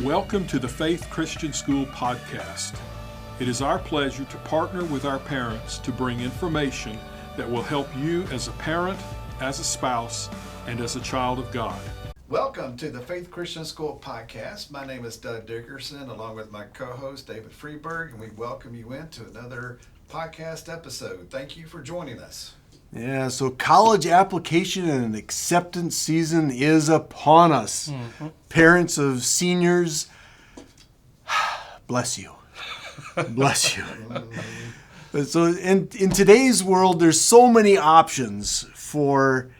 Welcome to the Faith Christian School podcast. It is our pleasure to partner with our parents to bring information that will help you as a parent, as a spouse, and as a child of God. Welcome to the Faith Christian School podcast. My name is Doug Dickerson, along with my co-host David Freeberg, and we welcome you into another podcast episode. Thank you for joining us. Yeah, so college application and acceptance season is upon us. Mm-hmm. Parents of seniors, bless you. Bless you. So in today's world, there's so many options for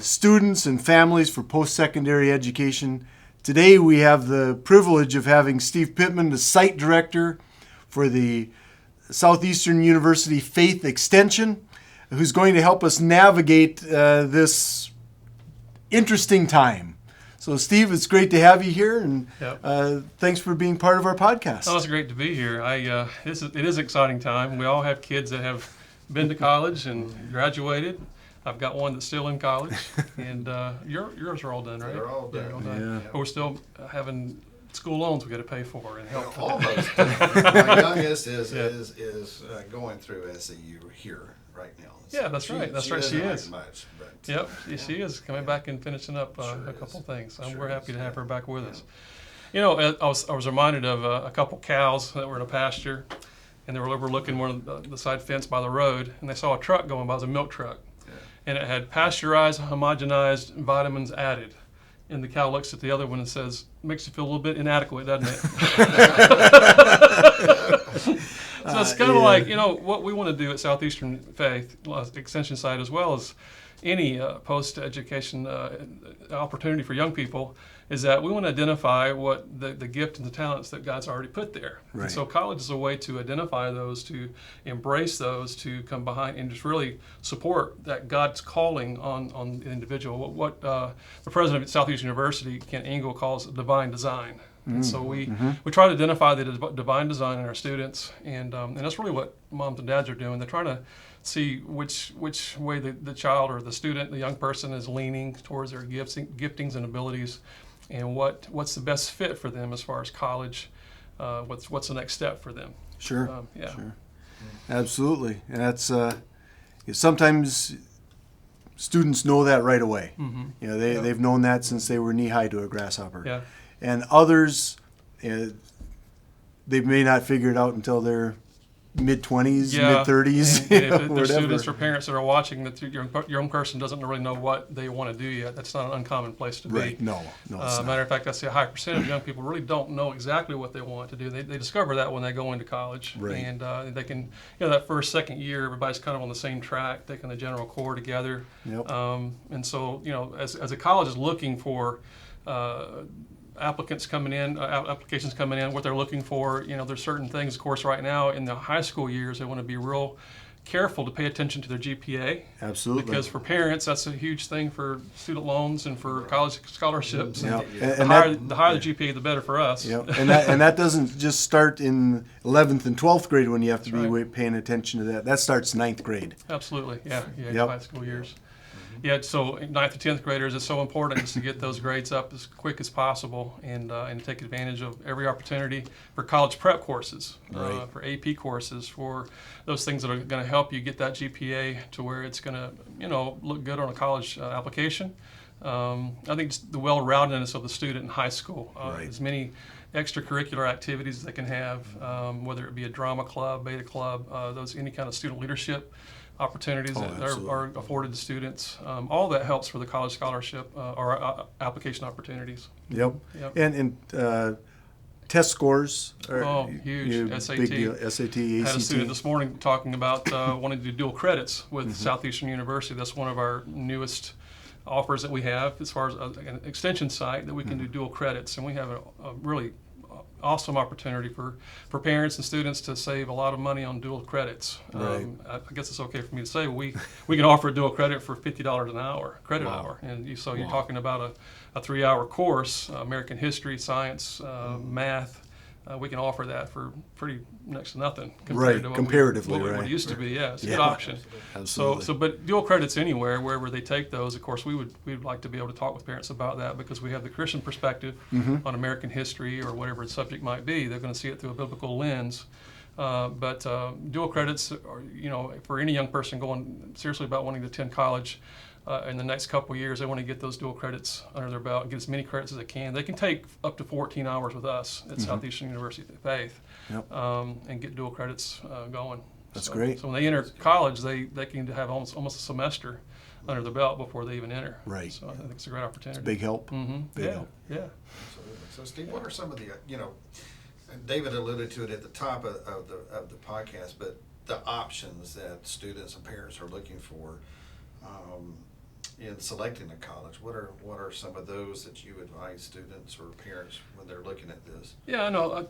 students and families for post-secondary education. Today we have the privilege of having Steve Pittman, the site director for the Southeastern University Faith Extension, who's going to help us navigate this interesting time. So, Steve, it's great to have you here, and thanks for being part of our podcast. Oh, it's great to be here. It is an exciting time. We all have kids that have been to college and graduated. I've got one that's still in college, and yours are all done, right? They're all done. Yeah, all done. But we're still having school loans we got to pay for and help. Almost. My youngest is going through SEU here right now. Yeah, that's right. That's right. She is. Much, but, yep, she is coming back and finishing up a couple things. We're happy to have her back with us. You know, I was reminded of a couple cows that were in a pasture, and they were overlooking one of the side fence by the road, and they saw a truck going by. It was a milk truck, and it had pasteurized, homogenized, vitamins added. And the cow looks at the other one and says, "Makes you feel a little bit inadequate, doesn't it?" So it's kind of like, what we want to do at Southeastern Faith Extension side, as well as any post-education opportunity for young people, is that we want to identify what the gift and the talents that God's already put there. Right. And so college is a way to identify those, to embrace those, to come behind and just really support that God's calling on the individual. What the president of Southeastern University, Kent Engel, calls divine design. And so we try to identify the divine design in our students, and that's really what moms and dads are doing. They're trying to see which way the child or the student, the young person, is leaning towards their giftings and abilities, and what's the best fit for them as far as college. What's the next step for them? Sure. Sure. Absolutely, and that's sometimes students know that right away. Mm-hmm. They've known that since they were knee high to a grasshopper. Yeah. And others, they may not figure it out until they're mid-20s, mid-30s. And if there's students or parents that are watching that your young person doesn't really know what they want to do yet, that's not an uncommon place to be. Right, no. Matter of fact, I see a high percentage of young people really don't know exactly what they want to do. They discover that when they go into college. Right. And they can, that first, second year, everybody's kind of on the same track, taking the general core together. Yep. And so, as a college is looking for applications coming in, what they're looking for, there's certain things, of course, right now in the high school years, they want to be real careful to pay attention to their GPA. Absolutely. Because for parents, that's a huge thing for student loans and for college scholarships. Yeah. And the higher the GPA, the better for us. Yeah. And that doesn't just start in 11th and 12th grade when you have to be paying attention to that. That starts 9th grade. Absolutely. Yeah. High school years. Yeah, so 9th to 10th graders, it's so important just to get those grades up as quick as possible and take advantage of every opportunity for college prep courses, for AP courses, for those things that are going to help you get that GPA to where it's going to, look good on a college application. I think just the well-roundedness of the student in high school, as many extracurricular activities as they can have, whether it be a drama club, beta club, any kind of student leadership opportunities that are afforded to students. All that helps for the college scholarship or application opportunities. Yep. And test scores are huge. SAT. Big deal. SAT, ACT. I had a student this morning talking about wanting to do dual credits with Southeastern University. That's one of our newest offers that we have as far as an extension site that we can do dual credits. And we have a really awesome opportunity for parents and students to save a lot of money on dual credits. Right. I guess it's okay for me to say we can offer a dual credit for $50 an hour, hour. And you're talking about a 3-hour course, American history, science, math, we can offer that for pretty next to nothing Right, to comparatively, what right. it used to be. Yeah, it's a Yeah. good option. Absolutely. So, but dual credits anywhere, wherever they take those, of course, we'd like to be able to talk with parents about that, because we have the Christian perspective on American history or whatever the subject might be. They're going to see it through a biblical lens. But dual credits are, for any young person going seriously about wanting to attend college in the next couple of years, they want to get those dual credits under their belt and get as many credits as they can. They can take up to 14 hours with us at Southeastern University of Faith. Yep. And get dual credits going. That's great. So when they enter college, they can have almost a semester under their belt before they even enter. Right. So I think it's a great opportunity. Big help. Big Yeah, help. yeah. Absolutely. So Steve, what are some of the, and David alluded to it at the top of the podcast, but the options that students and parents are looking for in selecting a college? What are some of those that you advise students or parents when they're looking at this? Yeah, I know.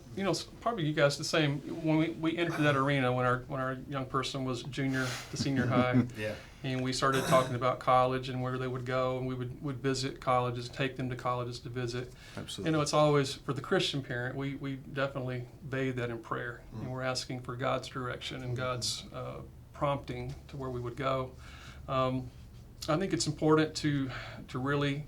Probably you guys the same. When we entered that arena, when our young person was junior to senior high, Yeah. and we started talking about college and where they would go, and we would visit colleges, take them to colleges to visit. Absolutely. It's always, for the Christian parent, we definitely bathe that in prayer, and we're asking for God's direction and God's prompting to where we would go. I think it's important to really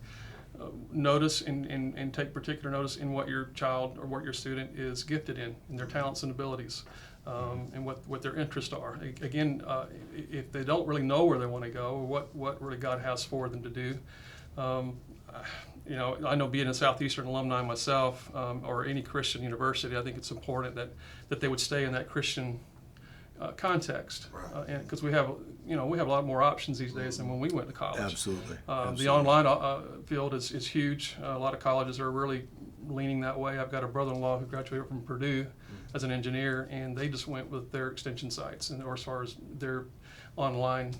notice and take particular notice in what your child or what your student is gifted in their talents and abilities, and what their interests are. Again, if they don't really know where they want to go or what really God has for them to do, I know being a Southeastern alumni myself, or any Christian university, I think it's important that they would stay in that Christian context, Right. and because we have a lot more options these days than when we went to college. Absolutely. The online field is huge. A lot of colleges are really leaning that way. I've got a brother-in-law who graduated from Purdue as an engineer, and they just went with their extension sites, or as far as their online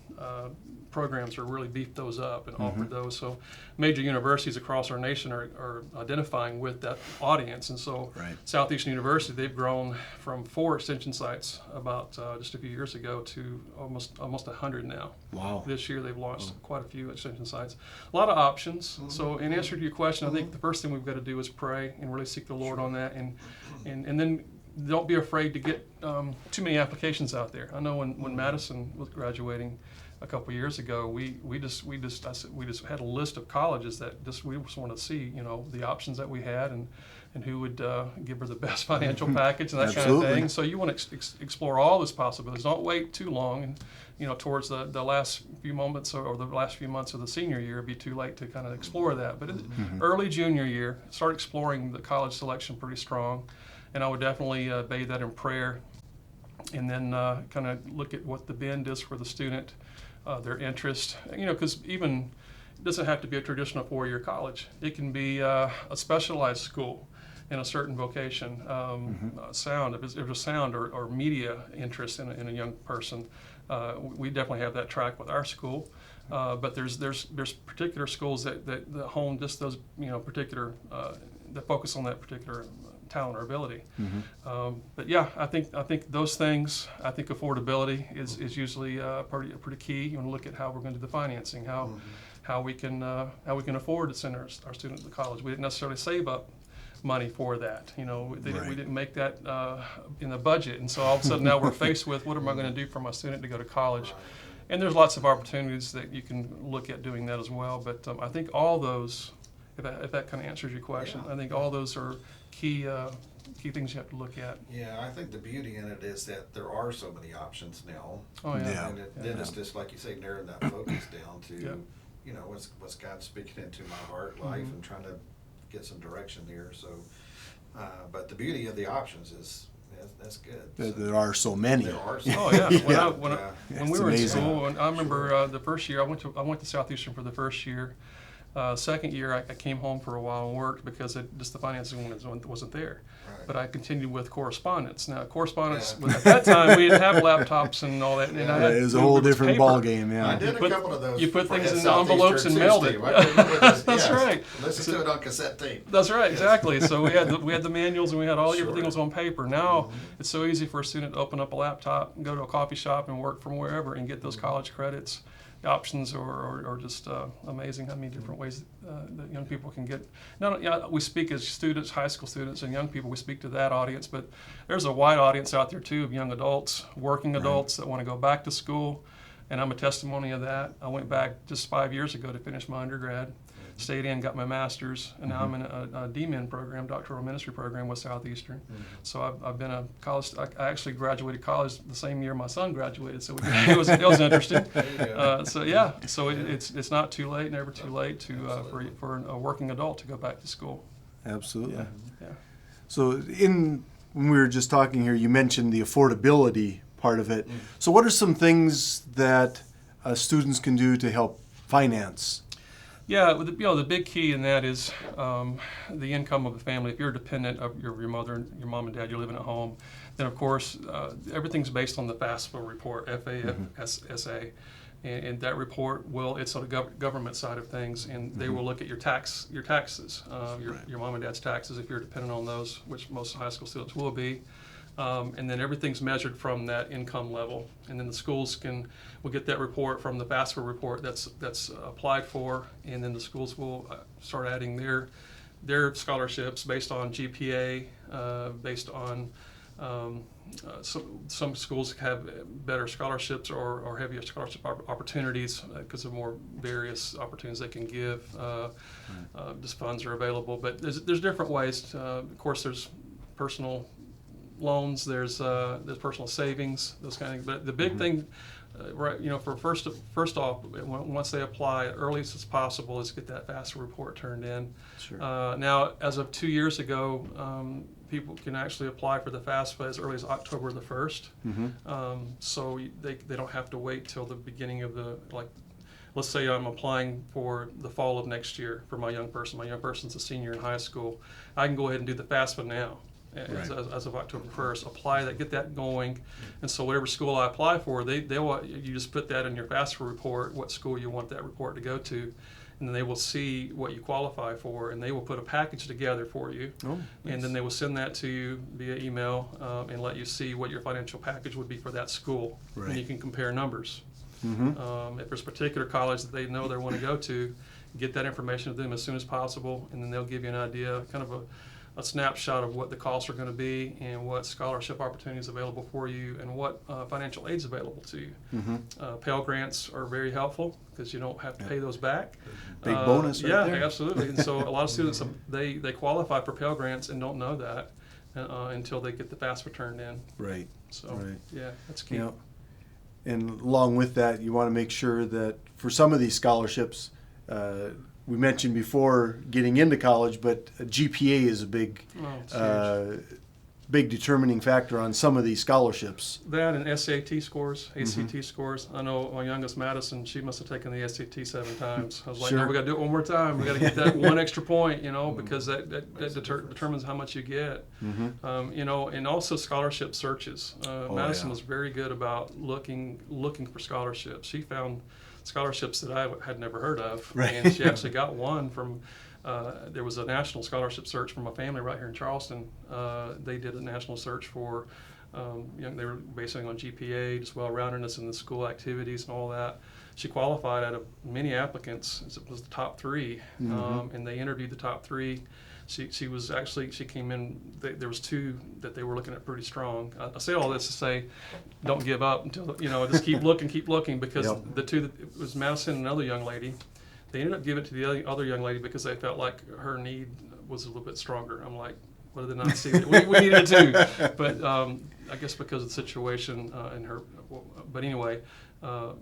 programs are really beefed those up and offered those. So major universities across our nation are identifying with that audience. And so Right. Southeastern University, they've grown from 4 extension sites about just a few years ago to almost 100 now. Wow. This year they've launched quite a few extension sites. A lot of options. So in answer to your question, I think the first thing we've got to do is pray and really seek the Lord on that, and then don't be afraid to get too many applications out there. I know when Madison was graduating a couple years ago, we just had a list of colleges that we just wanted to see, the options that we had and who would give her the best financial package and that kind of Absolutely. thing. So you want to explore all those possibilities. Don't wait too long, and towards the last few moments or the last few months of the senior year, it'd be too late to kind of explore that. But early junior year, start exploring the college selection pretty strong. And I would definitely bathe that in prayer, and then kind of look at what the bend is for the student, their interest. Because even it doesn't have to be a traditional 4-year college. It can be a specialized school in a certain vocation, sound. If there's sound or media interest in a young person, we definitely have that track with our school. But there's particular schools that hone just those particular that focus on that particular talent or ability. But yeah, I think those things. I think affordability is usually pretty key. You want to look at how we're going to do the financing, how we can afford to send our students to college. We didn't necessarily save up money for that. We didn't make that in the budget, and so all of a sudden now we're faced with what am I going to do for my student to go to college? And there's lots of opportunities that you can look at doing that as well. But I think all those, if that kind of answers your question, I think all those are key things you have to look at. Yeah, I think the beauty in it is that there are so many options now. Oh yeah. Yeah. And then it's just like you say, narrowing that focus down to, what's God speaking into my heart, life, and trying to get some direction there. So, but the beauty of the options is that's good. There are so many. There are so Oh many. yeah. When we were amazing. in school, and I remember the first year I went to Southeastern for the first year. Second year, I came home for a while and worked because the financing wasn't there. Right. But I continued with correspondence. Now, correspondence, at that time, we didn't have laptops and all that. And I had It was a whole different paper. ball game. Yeah. I did a put- couple of those. you put things at in Southeastern envelopes and too, mailed it. Steve. I couldn't put this- That's right. Listen to it on cassette tape. That's right, exactly. So we had the manuals and we had everything was on paper. Now it's so easy for a student to open up a laptop and go to a coffee shop and work from wherever and get those college credits options are just amazing. How many different ways that young people can get. We speak as students, high school students, and young people. We speak to that audience, but there's a wide audience out there too of young adults, working adults that want to go back to school, and I'm a testimony of that. I went back just 5 years ago to finish my undergrad. Stayed in, got my master's, and now I'm in a DMin program, doctoral ministry program with Southeastern. So I've been a college. I actually graduated college the same year my son graduated, so it was interesting. So it's not too late, never too late for a working adult to go back to school. Absolutely. Yeah. So when we were just talking here, you mentioned the affordability part of it. So what are some things that students can do to help finance? Yeah, the big key in that is the income of the family. If you're dependent of your mother, your mom and dad, you're living at home, then of course everything's based on the FAFSA report, FAFSA, and that report it's on the government side of things, and they will look at your taxes, your mom and dad's taxes if you're dependent on those, which most high school students will be. And then everything's measured from that income level, and then the schools will get that report from the FAFSA report that's applied for, and then the schools will start adding their scholarships based on GPA, based on some schools have better scholarships or heavier scholarship opportunities because of more various opportunities they can give. Just funds are available, but there's different ways. Of course, there's personal loans, there's personal savings, those kind of things. But the big thing, for first off, once they apply, earliest as possible is get that FAFSA report turned in. Sure. Now, as of 2 years ago, people can actually apply for the FAFSA as early as October the 1st. So they don't have to wait till the beginning of let's say I'm applying for the fall of next year for my young person. My young person's a senior in high school. I can go ahead and do the FAFSA now. As of October 1st, apply that, get that going, and so whatever school I apply for, you just put that in your FAFSA report, what school you want that report to go to, and then they will see what you qualify for, and they will put a package together for you, and then they will send that to you via email and let you see what your financial package would be for that school, and you can compare numbers. If there's a particular college that they know they want to go to, get that information to them as soon as possible, and then they'll give you an idea, kind of a snapshot of what the costs are going to be and what scholarship opportunities available for you and what financial aid's available to you. Pell Grants are very helpful because you don't have to pay those back. Big bonus right there. Yeah, absolutely. And so a lot of students, they qualify for Pell Grants and don't know that until they get the FAFSA turned in. Right. So, yeah, that's key. And along with that, you want to make sure that for some of these scholarships, we mentioned before getting into college, but GPA is a big determining factor on some of these scholarships. That and SAT scores, ACT scores. I know my youngest, Madison, she must have taken the SAT 7 times. I was like, no, we got to do it one more time. We got to get that one extra point, because that determines how much you get. And also scholarship searches. Madison was very good about looking for scholarships. She found scholarships that I had never heard of, and she actually got one from. There was a national scholarship search from a family right here in Charleston. They did a national search for, they were basing on GPA, just well-roundedness in the school activities and all that. She qualified out of many applicants. It was the top 3, and they interviewed the top 3. She came in, there was 2 that they were looking at pretty strong. I say all this to say, don't give up until, just keep looking, because the 2, it was Madison and another young lady. They ended up giving it to the other young lady because they felt like her need was a little bit stronger. I'm like, what did they not see? We needed it too. But I guess because of the situation and her, but anyway,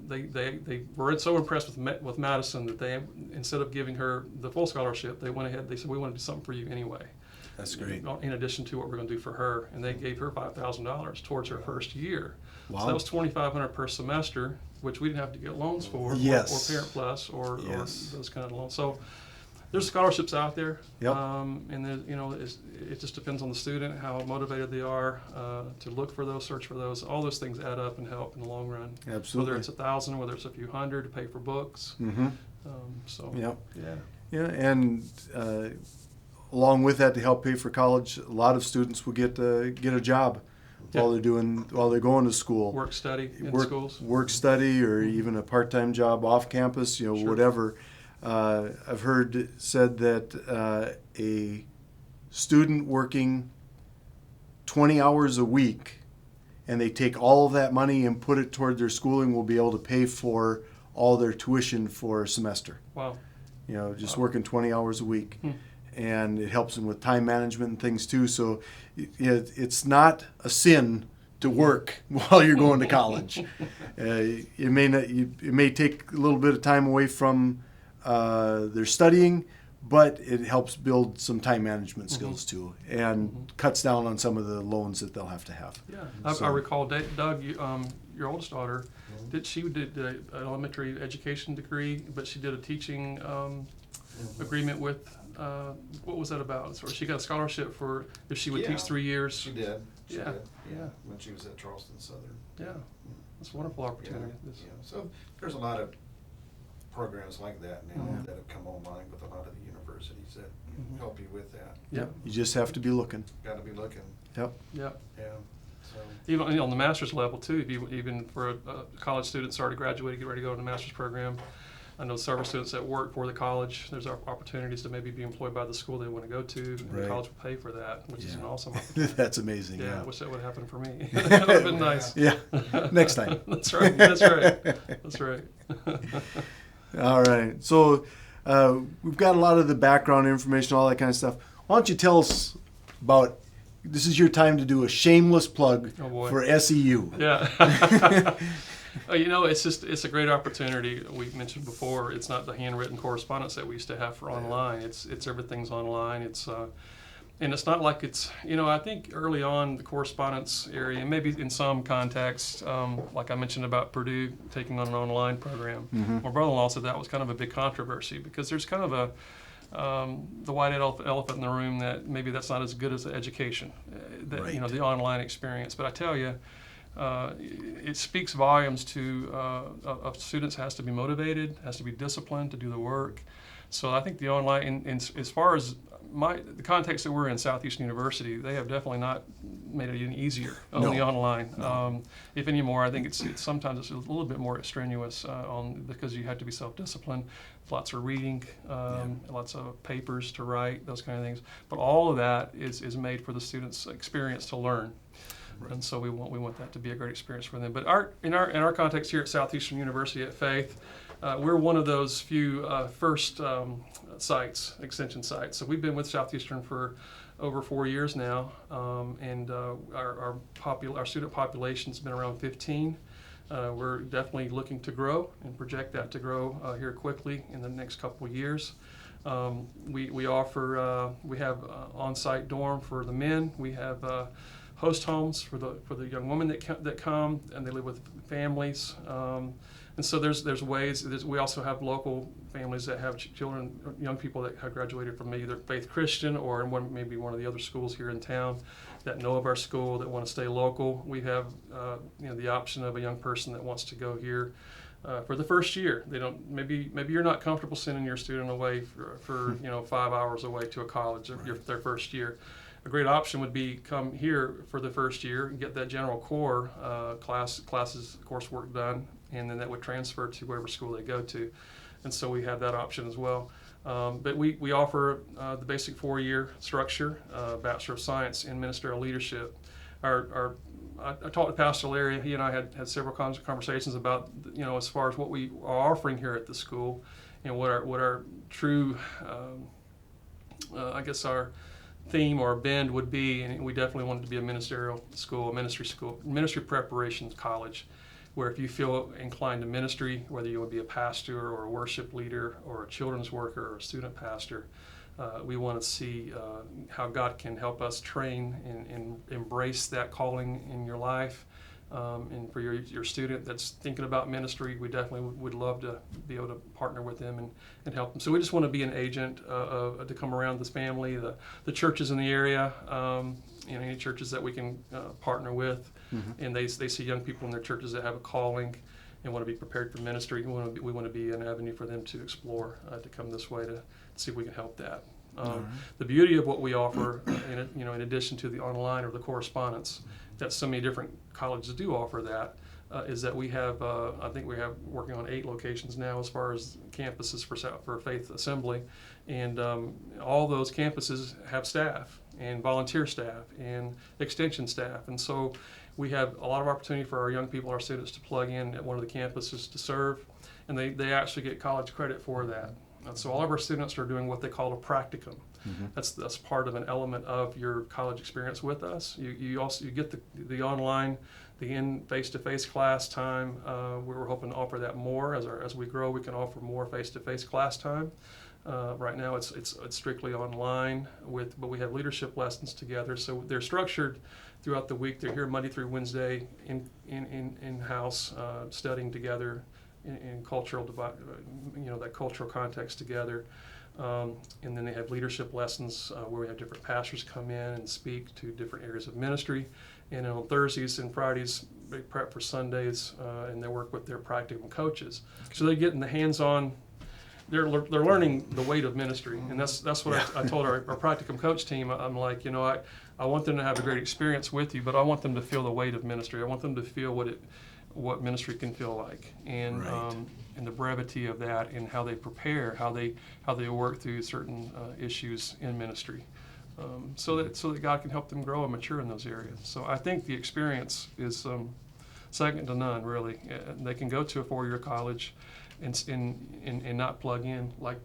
they were so impressed with Madison that they, instead of giving her the full scholarship, they went ahead, they said, we want to do something for you anyway. That's great. In addition to what we're going to do for her. And they gave her $5,000 towards her first year. Wow. So that was $2,500 per semester, which we didn't have to get loans for, or Parent Plus, or those kind of loans. So there's scholarships out there, and it just depends on the student, how motivated they are to look for those, search for those. All those things add up and help in the long run. Absolutely. Whether it's $1,000, whether it's a few hundred to pay for books. And along with that, to help pay for college, a lot of students will get a job while they're going to school. Work, study in schools. Work, study, or even a part-time job off campus, Sure. whatever. I've heard said that a student working 20 hours a week, and they take all of that money and put it toward their schooling, will be able to pay for all their tuition for a semester. Wow. Just working 20 hours a week. And it helps them with time management and things too. So it's not a sin to work while you're going to college. It may take a little bit of time away from their studying, but it helps build some time management skills too, and cuts down on some of the loans that they'll have to have. Yeah, I recall Doug, your oldest daughter, she did an elementary education degree, but she did a teaching agreement with. What was that about? So she got a scholarship for if she would teach 3 years. She did. Yeah. When she was at Charleston Southern. Yeah, that's a wonderful opportunity. So there's a lot of programs like that now that have come online with a lot of the universities that help you with that. Yeah. You just have to be looking. Got to be looking. Yep. Yeah. So Even on the master's level too, even for a college student starting to graduate, get ready to go to the master's program. I know several students that work for the college. There's opportunities to maybe be employed by the school they want to go to, and the college will pay for that, which is an awesome opportunity. That's amazing. Yeah, Yeah. I wish that would happen for me. That would have been nice. Yeah. Next time. That's right. That's right. That's right. All right. So we've got a lot of the background information, all that kind of stuff. Why don't you tell us about, this is your time to do a shameless plug for SEU. Yeah. It's a great opportunity. We mentioned before, it's not the handwritten correspondence that we used to have for online. It's everything's online. And it's not like it's, I think early on the correspondence area, and maybe in some context, like I mentioned about Purdue taking on an online program, my brother-in-law said that was kind of a big controversy because there's kind of the white elephant in the room that maybe that's not as good as the education, the online experience. But I tell you, it speaks volumes to of students has to be motivated, has to be disciplined to do the work. So I think the online, as far as the context that we're in, Southeastern University, they have definitely not made it any easier on the online. No. If any more, I think it's sometimes it's a little bit more strenuous because you have to be self-disciplined, lots of reading, lots of papers to write, those kind of things. But all of that is made for the students' experience to learn. Right. And so we want that to be a great experience for them. But in our context here at Southeastern University at Faith, we're one of those few first extension sites. So we've been with Southeastern for over 4 years now, and our student population's been around 15. We're definitely looking to grow and project that to grow here quickly in the next couple of years. We offer we have on-site dorm for the men. We have host homes for the young women that come, and they live with families. And so there's ways. We also have local families that have children, young people that have graduated from either Faith Christian or maybe one of the other schools here in town that know of our school that want to stay local. We have the option of a young person that wants to go here for the first year. They don't maybe you're not comfortable sending your student away for 5 hours away to a college their first year. A great option would be come here for the first year and get that general core classes coursework done, and then that would transfer to whatever school they go to. And so we have that option as well. But we offer the basic 4-year structure, Bachelor of Science in Ministerial Leadership. I talked to Pastor Larry. He and I had several conversations about as far as what we are offering here at the school, and what our true our theme or bend would be. And we definitely wanted to be a ministerial school, a ministry preparation college, where if you feel inclined to ministry, whether you would be a pastor or a worship leader or a children's worker or a student pastor, we want to see how God can help us train and embrace that calling in your life. And for your student that's thinking about ministry, we definitely would love to be able to partner with them and help them. So we just want to be an agent to come around this family, the churches in the area, any churches that we can partner with, and they see young people in their churches that have a calling and want to be prepared for ministry. We want to be an avenue for them to explore, to come this way to see if we can help that. The beauty of what we offer, in addition to the online or the correspondence, that so many different colleges do offer that, is that we have, I think we have working on 8 locations now as far as campuses for Faith Assembly, and all those campuses have staff and volunteer staff and extension staff, and so we have a lot of opportunity for our young people, our students, to plug in at one of the campuses to serve, and they actually get college credit for that. And so all of our students are doing what they call a practicum. That's part of an element of your college experience with us. You also get the online, the in face-to-face class time. We're hoping to offer that more as we grow. We can offer more face-to-face class time. Right now it's strictly online but we have leadership lessons together. So they're structured throughout the week. They're here Monday through Wednesday in-house studying together in cultural that cultural context together. And then they have leadership lessons where we have different pastors come in and speak to different areas of ministry. And on Thursdays and Fridays, they prep for Sundays, and they work with their practicum coaches. So they get in the hands-on. They're learning the weight of ministry, and that's what I told our practicum coach team. I'm like, I want them to have a great experience with you, but I want them to feel the weight of ministry. I want them to feel what ministry can feel like, and and the brevity of that, and how they prepare, how they work through certain issues in ministry, so that God can help them grow and mature in those areas. So I think the experience is second to none, really. They can go to a 4-year college and not plug in like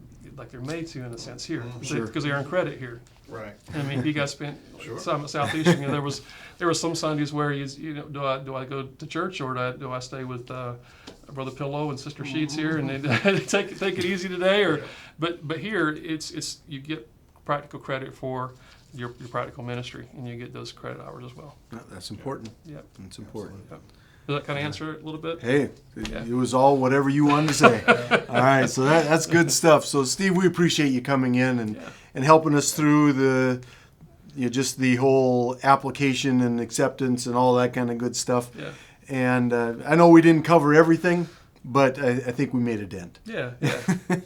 they're made to, in a sense, here, because they earn credit here. Right. I mean, you guys spent time at Southeastern. There was some Sundays where do I go to church, or do I stay with Brother Pillow and Sister Sheets here and they take it easy today? But here it's you get practical credit for your practical ministry, and you get those credit hours as well. That's important. Yep. That's important. Yep. Does that kind of answer it a little bit? Hey, it was all whatever you wanted to say. All right, so that's good stuff. So Steve, we appreciate you coming in and helping us through just the whole application and acceptance and all that kind of good stuff. Yeah. And I know we didn't cover everything, but I think we made a dent. Yeah.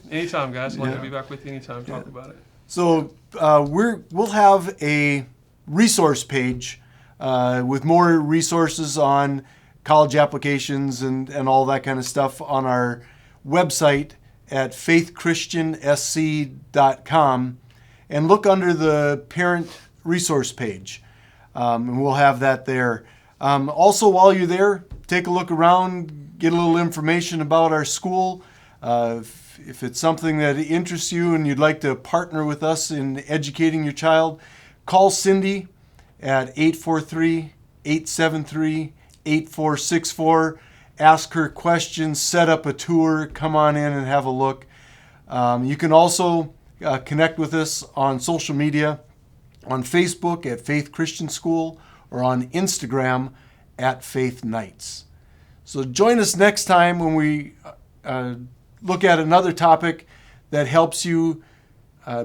Anytime, guys. I'd like to be back with you anytime. Talk about it. So we'll have a resource page with more resources on college applications and all that kind of stuff on our website at faithchristiansc.com, and look under the parent resource page, and we'll have that there. Also, while you're there, take a look around, get a little information about our school. If it's something that interests you and you'd like to partner with us in educating your child, call Cindy at 843-873-8464. Ask her questions, set up a tour, come on in and have a look. You can also connect with us on social media, on Facebook at Faith Christian School, or on Instagram at Faith Nights. So join us next time when we look at another topic that helps you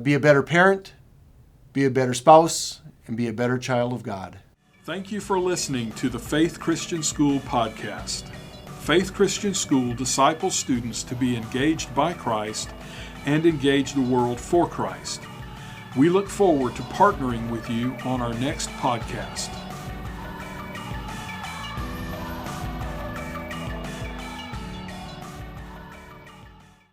be a better parent, be a better spouse, and be a better child of God. Thank you for listening to the Faith Christian School podcast. Faith Christian School disciples students to be engaged by Christ and engage the world for Christ. We look forward to partnering with you on our next podcast.